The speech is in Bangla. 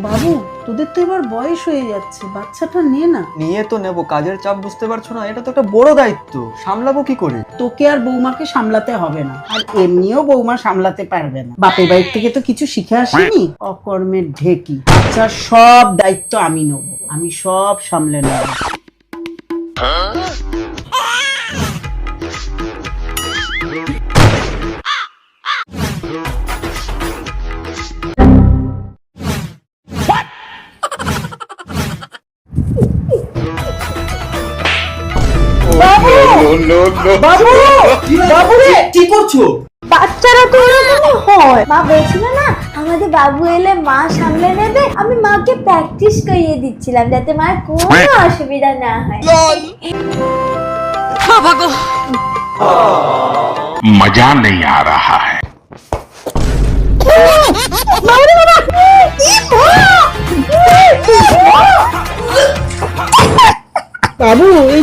বাবু, তোদের তো এবার বয়স হয়ে যাচ্ছে, বাচ্চাটা নে না। নিয়ে তো নেবো, কাজের চাপ বুঝতে পারছো না? এটা তো একটা বড় দায়িত্ব, সামলাবো কি করে? তোকে আর বৌমাকে সামলাতে হবে না, আর এমনিও বৌমা সামলাতে পারবে না। বাপের বাড়ি থেকে তো কিছু শিখে আসেনি, অকর্মের ঢেকি। বাচ্চার সব দায়িত্ব আমি নেবো, আমি সব সামলে নেব। বাবু, বাবু রে, কি করছো? বাচ্চারা তো এরকমই হয়। মা বলছিল না আমাদের বাবু এলে মা সামলে নেবে, আমি মাকে প্র্যাকটিস করিয়ে দিচ্ছিলাম যাতে মার কোনো অসুবিধা না হয়। मजा नहीं आ रहा है। বাবু, এই